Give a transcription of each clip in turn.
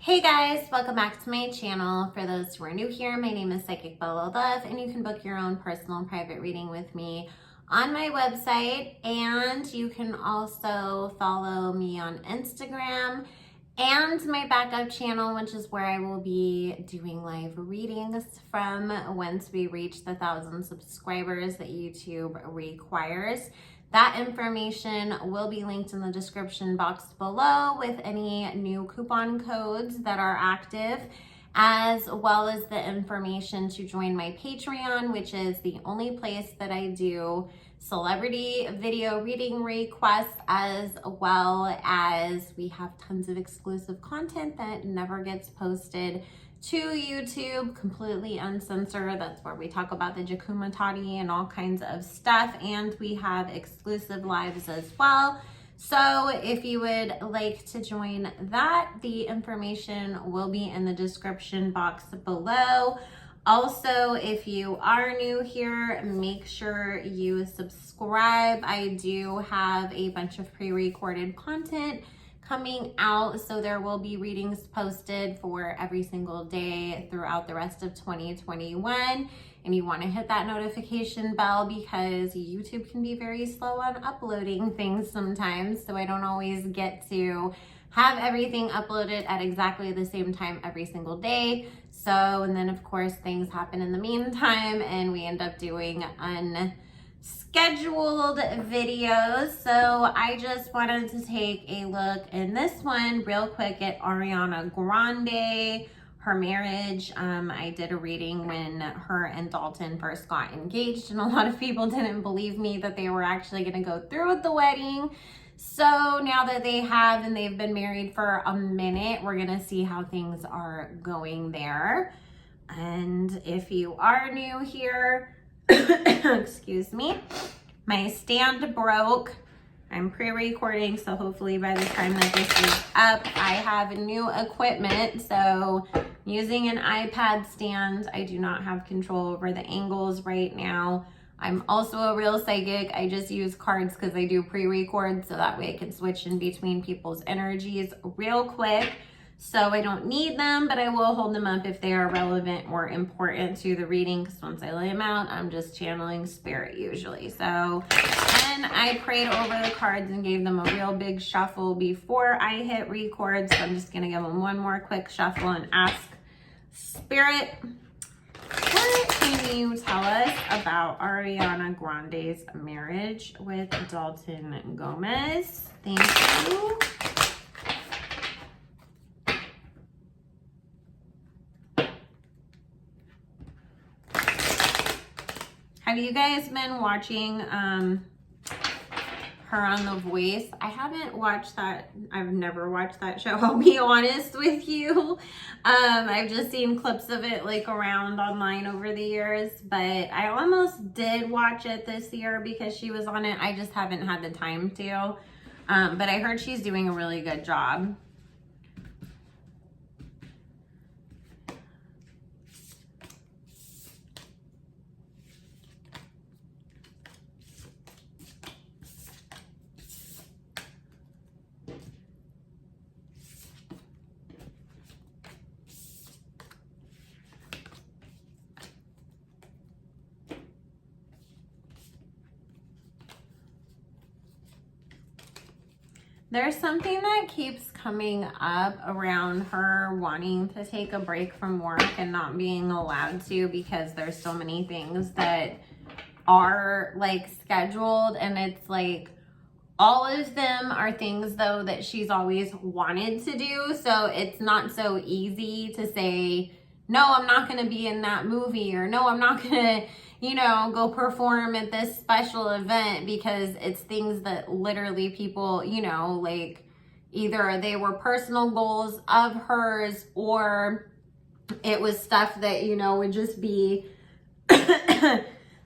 Hey guys, welcome back to my channel. For those who are new here, my name is Psychic Bella Love, and you can book your own personal and private reading with me on my website, and you can also follow me on Instagram and my backup channel, which is where I will be doing live readings from once we reach the 1,000 subscribers that YouTube requires. That information will be linked in the description box below with any new coupon codes that are active, as well as the information to join my Patreon, which is the only place that I do celebrity video reading requests, as well as we have tons of exclusive content that never gets posted to YouTube, completely uncensored. That's where we talk about the Jakumatati and all kinds of stuff, and we have exclusive lives as well. So if you would like to join that, the information will be in the description box below. Also, if you are new here, make sure you subscribe. I do have a bunch of pre-recorded content coming out, so there will be readings posted for every single day throughout the rest of 2021, and you want to hit that notification bell because YouTube can be very slow on uploading things sometimes, so I don't always get to have everything uploaded at exactly the same time every single day. So, and then of course things happen in the meantime and we end up doing scheduled videos. So I just wanted to take a look in this one real quick at Ariana Grande, her marriage. I did a reading when her and Dalton first got engaged, and a lot of people didn't believe me that they were actually going to go through with the wedding. So now that they have, and they've been married for a minute, we're going to see how things are going there. And if you are new here, excuse me, my stand broke. I'm pre-recording, so hopefully by the time that this is up, I have new equipment. So using an iPad stand, I do not have control over the angles right now. I'm also a real psychic. I just use cards because I do pre-record, so that way I can switch in between people's energies real quick. So I don't need them, but I will hold them up if they are relevant or important to the reading, because once I lay them out, I'm just channeling spirit usually. So then I prayed over the cards and gave them a real big shuffle before I hit record. So I'm just going to give them one more quick shuffle and ask Spirit, what can you tell us about Ariana Grande's marriage with Dalton Gomez? Thank you. Have you guys been watching her on The Voice? I haven't watched that. I've never watched that show, I'll be honest with you. I've just seen clips of it like around online over the years, but I almost did watch it this year because she was on it. I just haven't had the time to. But I heard she's doing a really good job. There's something that keeps coming up around her wanting to take a break from work and not being allowed to because there's so many things that are like scheduled, and it's like all of them are things though that she's always wanted to do. So it's not so easy to say, no, I'm not going to be in that movie, or no, I'm not going to, you know, go perform at this special event, because it's things that literally people, you know, like either they were personal goals of hers, or it was stuff that, you know, would just be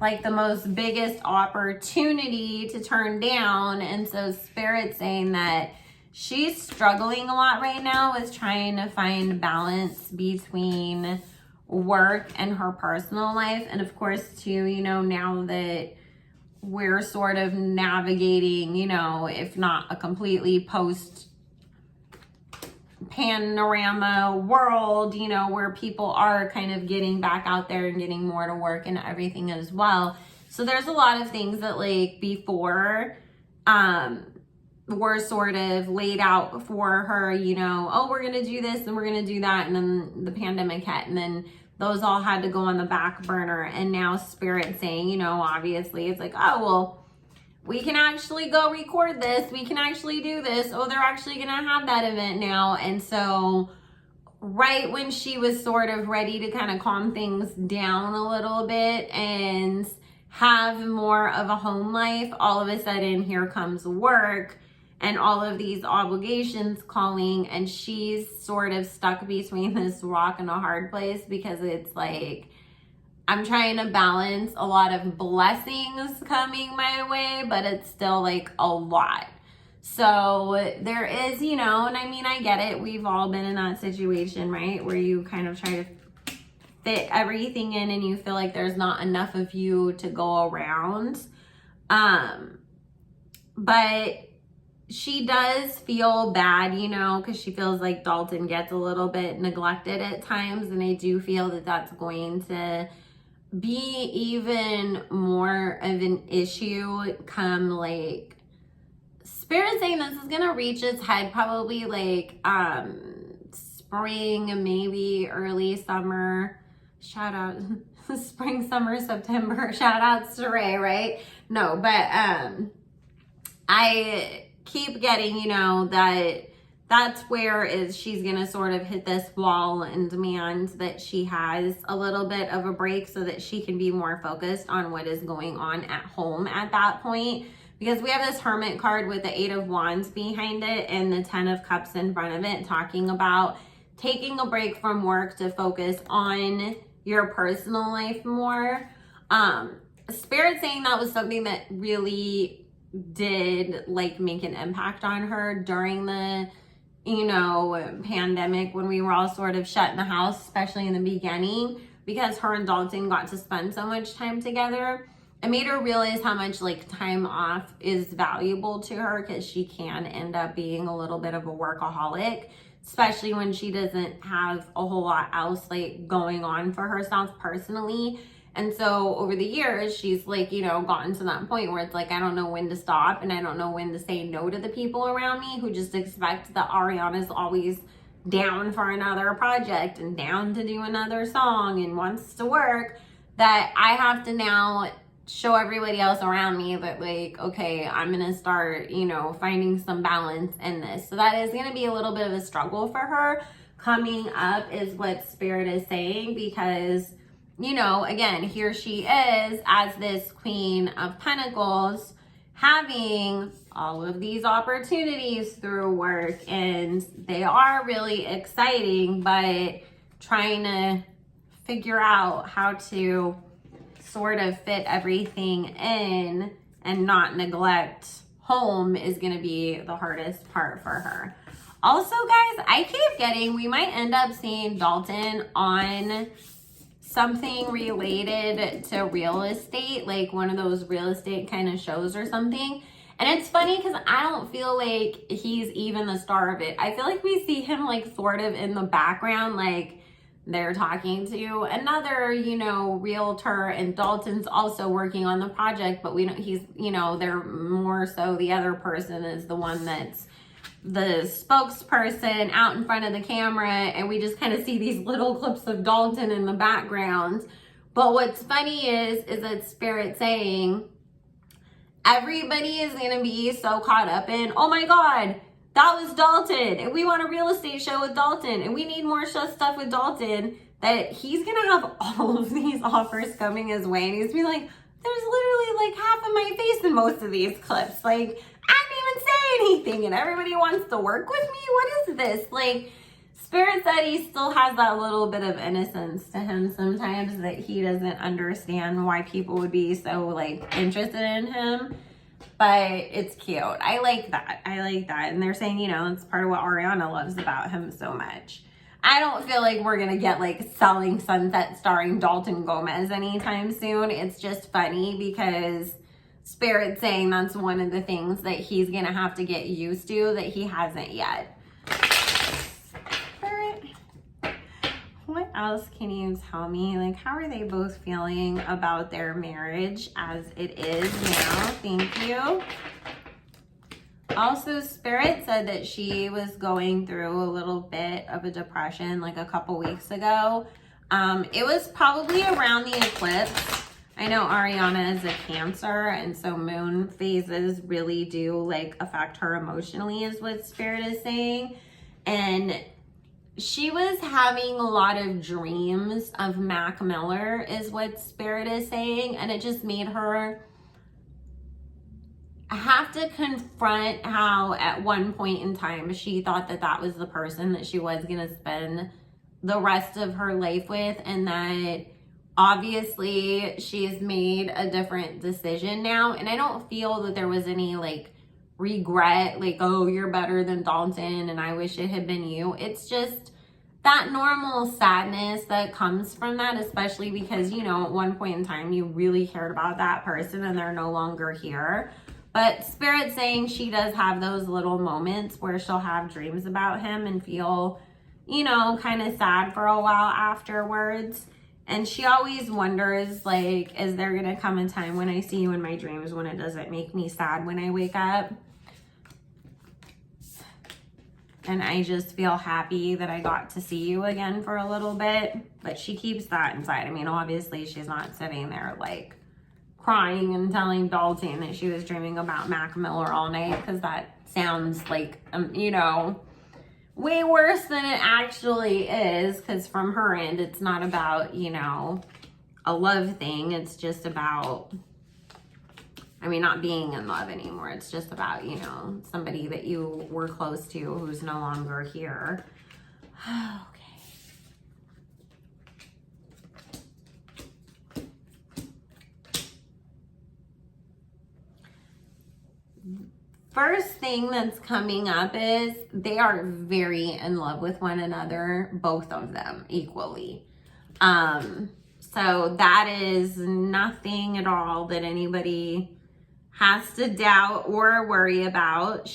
like the most biggest opportunity to turn down. And so Spirit's saying that she's struggling a lot right now with trying to find balance between work and her personal life. And of course too, you know, now that we're sort of navigating, you know, if not a completely post panorama world, you know, where people are kind of getting back out there and getting more to work and everything as well. So there's a lot of things that like before were sort of laid out for her, you know, oh, we're going to do this and we're going to do that. And then the pandemic hit, and then those all had to go on the back burner. And now Spirit's saying, you know, obviously it's like, oh, well, we can actually go record this. We can actually do this. Oh, they're actually going to have that event now. And so right when she was sort of ready to kind of calm things down a little bit and have more of a home life, all of a sudden here comes work and all of these obligations calling, and she's sort of stuck between this rock and a hard place, because it's like, I'm trying to balance a lot of blessings coming my way, but it's still like a lot. So there is, you know, and I mean, I get it. We've all been in that situation, right? Where you kind of try to fit everything in and you feel like there's not enough of you to go around. But she does feel bad, you know, because she feels like Dalton gets a little bit neglected at times. And I do feel that that's going to be even more of an issue come like Spirit saying this is going to reach its head probably like spring, maybe early summer. Shout out spring, summer, September. Shout out to Ray, right? No, but I keep getting, you know, that's where is she's gonna sort of hit this wall and demand that she has a little bit of a break so that she can be more focused on what is going on at home at that point. Because we have this Hermit card with the 8 of Wands behind it and the 10 of Cups in front of it, talking about taking a break from work to focus on your personal life more. Spirit saying that was something that really did like make an impact on her during the, you know, pandemic, when we were all sort of shut in the house, especially in the beginning, because her and Dalton got to spend so much time together. It made her realize how much like time off is valuable to her, because she can end up being a little bit of a workaholic, especially when she doesn't have a whole lot else like going on for herself personally. And so over the years, she's like, you know, gotten to that point where it's like, I don't know when to stop and I don't know when to say no to the people around me who just expect that Ariana's always down for another project and down to do another song and wants to work, that I have to now show everybody else around me that like, okay, I'm going to start, you know, finding some balance in this. So that is going to be a little bit of a struggle for her coming up, is what Spirit is saying, because, you know, again, here she is as this Queen of Pentacles, having all of these opportunities through work, and they are really exciting, but trying to figure out how to sort of fit everything in and not neglect home is going to be the hardest part for her. Also, guys, I keep getting, we might end up seeing Dalton on something related to real estate, like one of those real estate kind of shows or something. And it's funny because I don't feel like he's even the star of it. I feel like we see him like sort of in the background, like they're talking to another, you know, realtor, and Dalton's also working on the project, but we don't, he's, you know, they're more so the other person is the one that's the spokesperson out in front of the camera, and we just kind of see these little clips of Dalton in the background. But what's funny is that Spirit saying everybody is going to be so caught up in, oh my God, that was Dalton, and we want a real estate show with Dalton, and we need more stuff with Dalton, that he's going to have all of these offers coming his way, and he's be like, there's literally like half of my face in most of these clips. Like, I didn't even say anything and everybody wants to work with me. What is this? Like, Spirit said he still has that little bit of innocence to him sometimes, that he doesn't understand why people would be so like interested in him. But it's cute. I like that. I like that. And they're saying, you know, that's part of what Ariana loves about him so much. I don't feel like we're going to get like Selling Sunset starring Dalton Gomez anytime soon. It's just funny because Spirit's saying that's one of the things that he's going to have to get used to that he hasn't yet. else can you tell me? Like, how are they both feeling about their marriage as it is now? Thank you. Also, Spirit said that she was going through a little bit of a depression like a couple weeks ago. It was probably around the eclipse. I know Ariana is a Cancer, and so moon phases really do like affect her emotionally, is what Spirit is saying. And she was having a lot of dreams of Mac Miller, is what Spirit is saying, and it just made her have to confront how at one point in time she thought that that was the person that she was going to spend the rest of her life with, and that obviously she's made a different decision now. And I don't feel that there was any like regret, like, oh, you're better than Dalton and I wish it had been you. It's just that normal sadness that comes from that, especially because, you know, at one point in time you really cared about that person and they're no longer here. But Spirit's saying she does have those little moments where she'll have dreams about him and feel, you know, kind of sad for a while afterwards. And she always wonders, like, is there going to come a time when I see you in my dreams when it doesn't make me sad when I wake up? And I just feel happy that I got to see you again for a little bit. But she keeps that inside. I mean, obviously she's not sitting there, like, crying and telling Dalton that she was dreaming about Mac Miller all night, because that sounds like, you know, way worse than it actually is, because from her end, it's not about, you know, a love thing. It's just about, I mean, not being in love anymore. It's just about, you know, somebody that you were close to who's no longer here. Okay. First thing that's coming up is they are very in love with one another, both of them equally. So that is nothing at all that anybody has to doubt or worry about.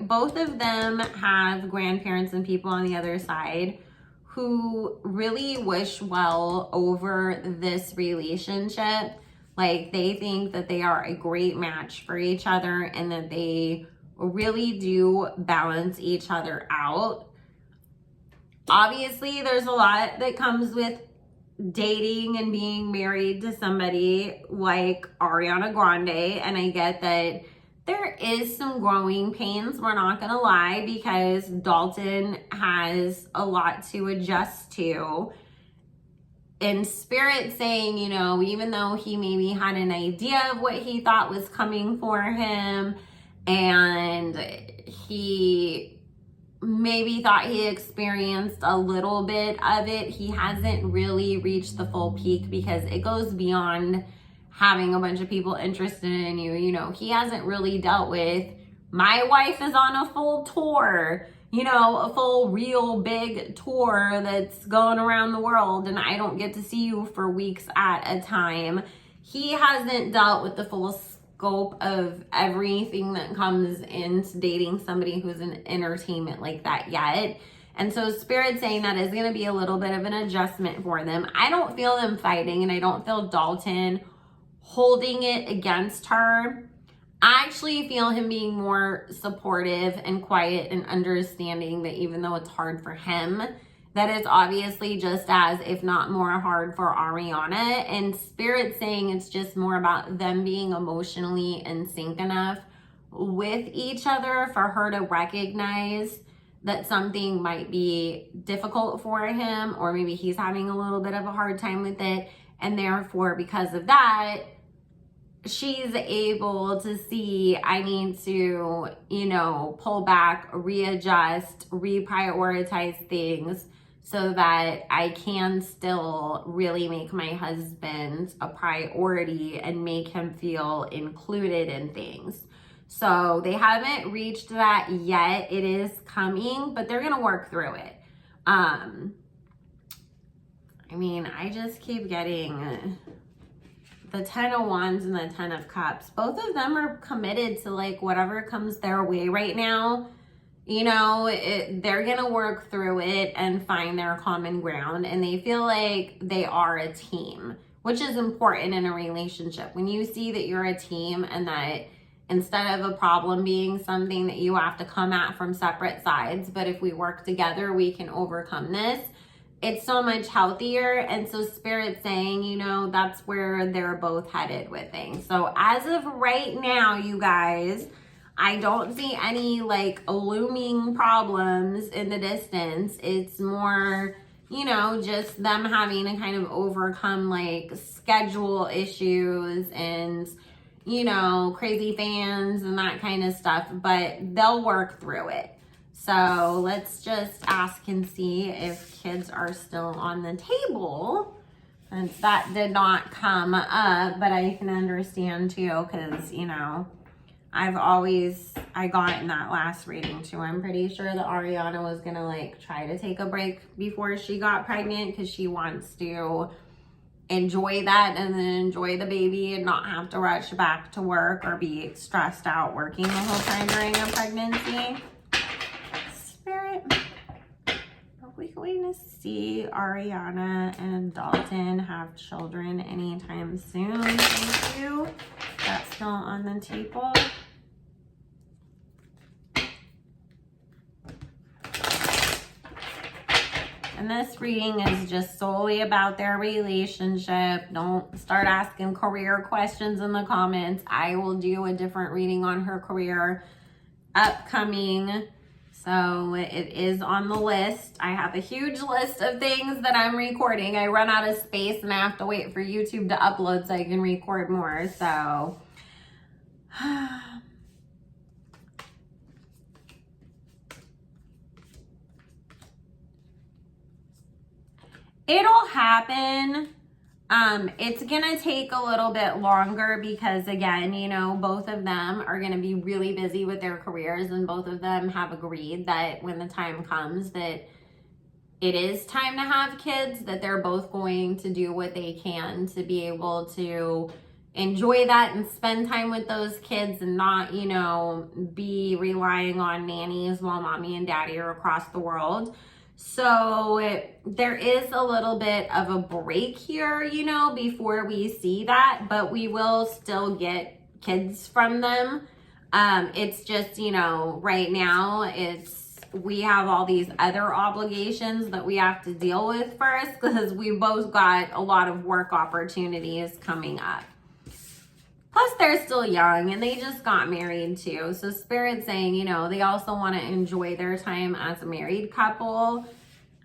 Both of them have grandparents and people on the other side who really wish well over this relationship. Like, they think that they are a great match for each other and that they really do balance each other out. Obviously, there's a lot that comes with dating and being married to somebody like Ariana Grande, and I get that there is some growing pains, we're not gonna lie, because Dalton has a lot to adjust to. And Spirit saying, you know, even though he maybe had an idea of what he thought was coming for him, and he maybe thought he experienced a little bit of it, he hasn't really reached the full peak, because it goes beyond having a bunch of people interested in you. You know, he hasn't really dealt with, my wife is on a full tour, you know, a full real big tour that's going around the world, and I don't get to see you for weeks at a time. He hasn't dealt with the full scope of everything that comes into dating somebody who's in entertainment like that yet. And so Spirit's saying that is going to be a little bit of an adjustment for them. I don't feel them fighting, and I don't feel Dalton holding it against her. I actually feel him being more supportive and quiet and understanding that even though it's hard for him, that it's obviously just as, if not more, hard for Ariana. And Spirit saying it's just more about them being emotionally in sync enough with each other for her to recognize that something might be difficult for him, or maybe he's having a little bit of a hard time with it. And therefore, because of that, she's able to see, I need to, you know, pull back, readjust, reprioritize things so that I can still really make my husband a priority and make him feel included in things. So they haven't reached that yet. It is coming, but they're going to work through it. I mean, I just keep getting the 10 of Wands and the 10 of Cups. Both of them are committed to like whatever comes their way right now. You know, they're going to work through it and find their common ground, and they feel like they are a team, which is important in a relationship. When you see that you're a team and that instead of a problem being something that you have to come at from separate sides, but if we work together, we can overcome this, it's so much healthier. And so Spirit's saying, you know, that's where they're both headed with things. So as of right now, you guys, I don't see any like looming problems in the distance. It's more, you know, just them having to kind of overcome like schedule issues and, you know, crazy fans and that kind of stuff, but they'll work through it. So let's just ask and see if kids are still on the table, since that did not come up, but I can understand too, because, you know, I got in that last reading too. I'm pretty sure that Ariana was gonna like try to take a break before she got pregnant because she wants to enjoy that and then enjoy the baby and not have to rush back to work or be stressed out working the whole time during a pregnancy. Spirit, are we going to see Ariana and Dalton have children anytime soon? Thank you. That's still on the table. And this reading is just solely about their relationship. Don't start asking career questions in the comments. I will do a different reading on her career upcoming. So it is on the list. I have a huge list of things that I'm recording. I run out of space and I have to wait for YouTube to upload so I can record more. So it'll happen. It's gonna take a little bit longer because, again, you know, both of them are gonna be really busy with their careers, and both of them have agreed that when the time comes that it is time to have kids, that they're both going to do what they can to be able to enjoy that and spend time with those kids and not, you know, be relying on nannies while mommy and daddy are across the world. So there is a little bit of a break here, you know, before we see that, but we will still get kids from them. It's just, you know, right now we have all these other obligations that we have to deal with first because we both got a lot of work opportunities coming up. Plus, they're still young and they just got married too. So Spirit's saying, you know, they also want to enjoy their time as a married couple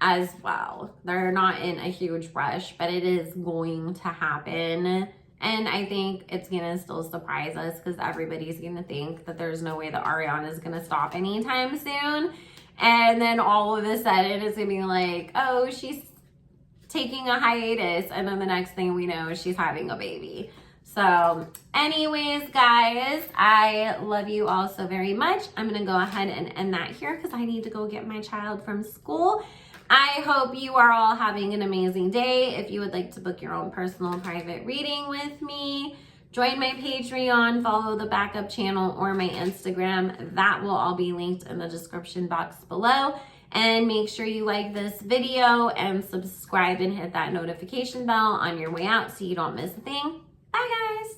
as well. They're not in a huge rush, but it is going to happen. And I think it's going to still surprise us because everybody's going to think that there's no way that Ariana is going to stop anytime soon. And then all of a sudden it's going to be like, oh, she's taking a hiatus. And then the next thing we know, she's having a baby. So anyways, guys, I love you all so very much. I'm going to go ahead and end that here because I need to go get my child from school. I hope you are all having an amazing day. If you would like to book your own personal private reading with me, join my Patreon, follow the backup channel or my Instagram. That will all be linked in the description box below. And make sure you like this video and subscribe and hit that notification bell on your way out so you don't miss a thing. Bye, guys.